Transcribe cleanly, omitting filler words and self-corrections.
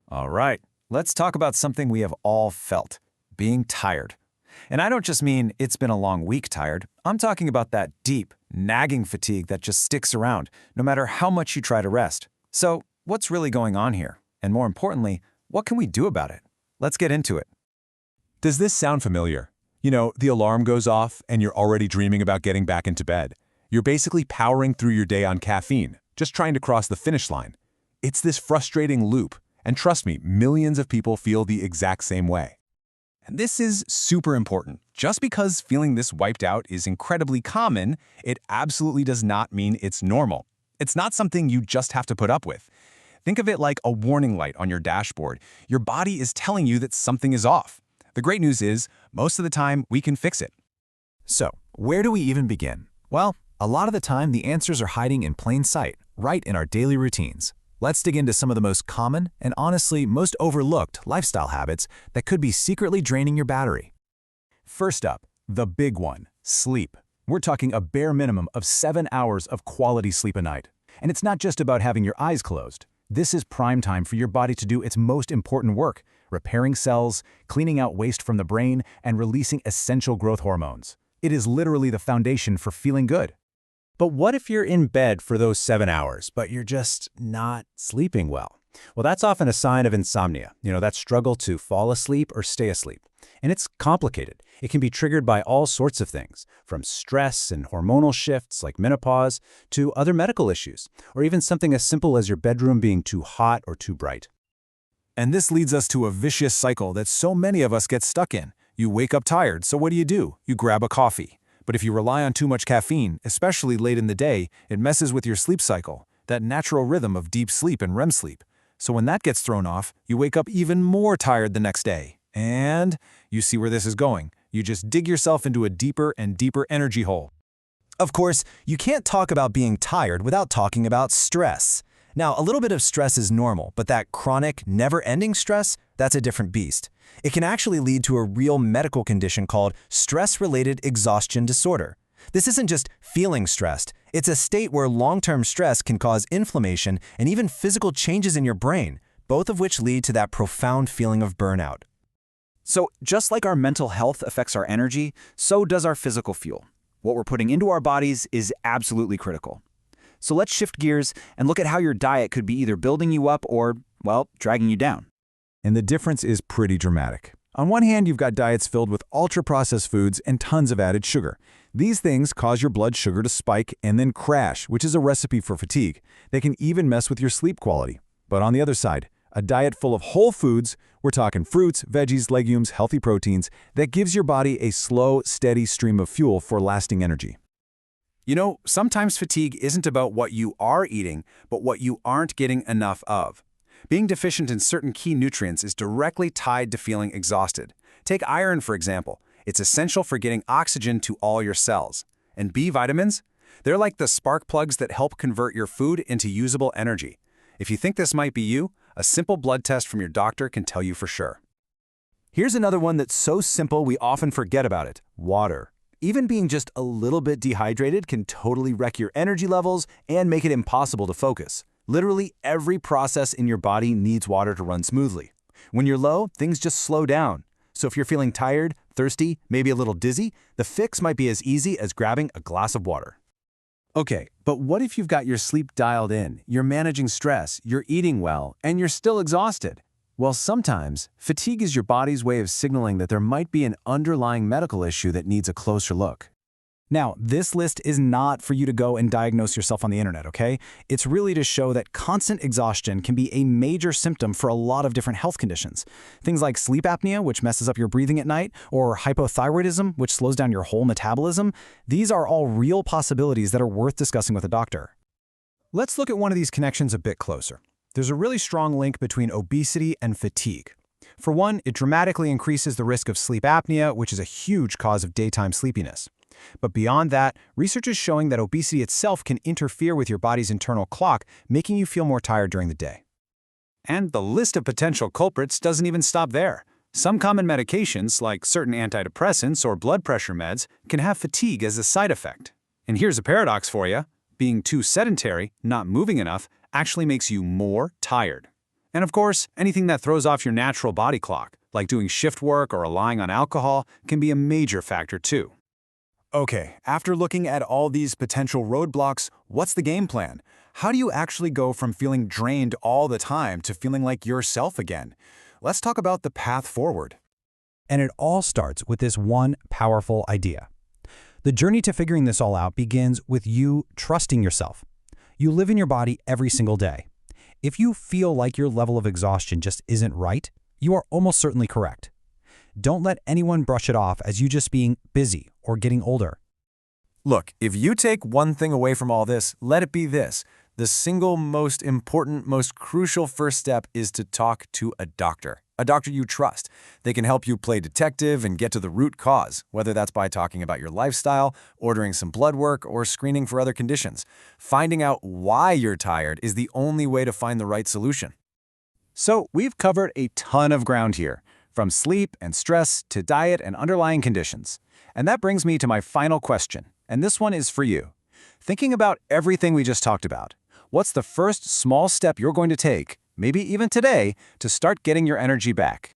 All right, let's talk about something we have all felt, being tired. And I don't just mean it's been a long week tired. I'm talking about that deep, nagging fatigue that just sticks around, no matter how much you try to rest. So, what's really going on here? And more importantly, what can we do about it? Let's get into it. Does this sound familiar? The alarm goes off and you're already dreaming about getting back into bed. You're basically powering through your day on caffeine, just trying to cross the finish line. It's this frustrating loop, and trust me, millions of people feel the exact same way. And this is super important. Just because feeling this wiped out is incredibly common, it absolutely does not mean it's normal. It's not something you just have to put up with. Think of it like a warning light on your dashboard. Your body is telling you that something is off. The great news is, most of the time, we can fix it. So, where do we even begin? Well, a lot of the time, the answers are hiding in plain sight, right in our daily routines. Let's dig into some of the most common and honestly most overlooked lifestyle habits that could be secretly draining your battery. First up, the big one, sleep. We're talking a bare minimum of 7 hours of quality sleep a night. And it's not just about having your eyes closed. This is prime time for your body to do its most important work, repairing cells, cleaning out waste from the brain, and releasing essential growth hormones. It is literally the foundation for feeling good. But what if you're in bed for those 7 hours, but you're just not sleeping well? Well, that's often a sign of insomnia, that struggle to fall asleep or stay asleep. And it's complicated. It can be triggered by all sorts of things, from stress and hormonal shifts like menopause to other medical issues, or even something as simple as your bedroom being too hot or too bright. And this leads us to a vicious cycle that so many of us get stuck in. You wake up tired, so what do? You grab a coffee. But if you rely on too much caffeine, especially late in the day, it messes with your sleep cycle, that natural rhythm of deep sleep and REM sleep. So when that gets thrown off, you wake up even more tired the next day. And you see where this is going. You just dig yourself into a deeper and deeper energy hole. Of course, you can't talk about being tired without talking about stress. Now, a little bit of stress is normal, but that chronic, never-ending stress, that's a different beast. It can actually lead to a real medical condition called stress-related exhaustion disorder. This isn't just feeling stressed. It's a state where long-term stress can cause inflammation and even physical changes in your brain, both of which lead to that profound feeling of burnout. So, just like our mental health affects our energy, so does our physical fuel. What we're putting into our bodies is absolutely critical. So let's shift gears and look at how your diet could be either building you up or, well, dragging you down. And the difference is pretty dramatic. On one hand, you've got diets filled with ultra-processed foods and tons of added sugar. These things cause your blood sugar to spike and then crash, which is a recipe for fatigue. They can even mess with your sleep quality. But on the other side, a diet full of whole foods, we're talking fruits, veggies, legumes, healthy proteins, that gives your body a slow, steady stream of fuel for lasting energy. Sometimes fatigue isn't about what you are eating, but what you aren't getting enough of. Being deficient in certain key nutrients is directly tied to feeling exhausted. Take iron, for example. It's essential for getting oxygen to all your cells. And B vitamins? They're like the spark plugs that help convert your food into usable energy. If you think this might be you, a simple blood test from your doctor can tell you for sure. Here's another one that's so simple we often forget about it: water. Even being just a little bit dehydrated can totally wreck your energy levels and make it impossible to focus. Literally every process in your body needs water to run smoothly. When you're low, things just slow down. So if you're feeling tired, thirsty, maybe a little dizzy, the fix might be as easy as grabbing a glass of water. Okay, but what if you've got your sleep dialed in, you're managing stress, you're eating well, and you're still exhausted? Well, sometimes, fatigue is your body's way of signaling that there might be an underlying medical issue that needs a closer look. Now, this list is not for you to go and diagnose yourself on the internet, okay? It's really to show that constant exhaustion can be a major symptom for a lot of different health conditions. Things like sleep apnea, which messes up your breathing at night, or hypothyroidism, which slows down your whole metabolism. These are all real possibilities that are worth discussing with a doctor. Let's look at one of these connections a bit closer. There's a really strong link between obesity and fatigue. For one, it dramatically increases the risk of sleep apnea, which is a huge cause of daytime sleepiness. But beyond that, research is showing that obesity itself can interfere with your body's internal clock, making you feel more tired during the day. And the list of potential culprits doesn't even stop there. Some common medications, like certain antidepressants or blood pressure meds, can have fatigue as a side effect. And here's a paradox for you. Being too sedentary, not moving enough, actually makes you more tired. And of course, anything that throws off your natural body clock, like doing shift work or relying on alcohol, can be a major factor too. Okay, after looking at all these potential roadblocks, what's the game plan? How do you actually go from feeling drained all the time to feeling like yourself again? Let's talk about the path forward. And it all starts with this one powerful idea. The journey to figuring this all out begins with you trusting yourself. You live in your body every single day. If you feel like your level of exhaustion just isn't right, you are almost certainly correct. Don't let anyone brush it off as you just being busy or getting older. Look, if you take one thing away from all this, let it be this. The single most important, most crucial first step is to talk to a doctor you trust. They can help you play detective and get to the root cause, whether that's by talking about your lifestyle, ordering some blood work, or screening for other conditions. Finding out why you're tired is the only way to find the right solution. So we've covered a ton of ground here, from sleep and stress to diet and underlying conditions. And that brings me to my final question, and this one is for you. Thinking about everything we just talked about, what's the first small step you're going to take, maybe even today, to start getting your energy back?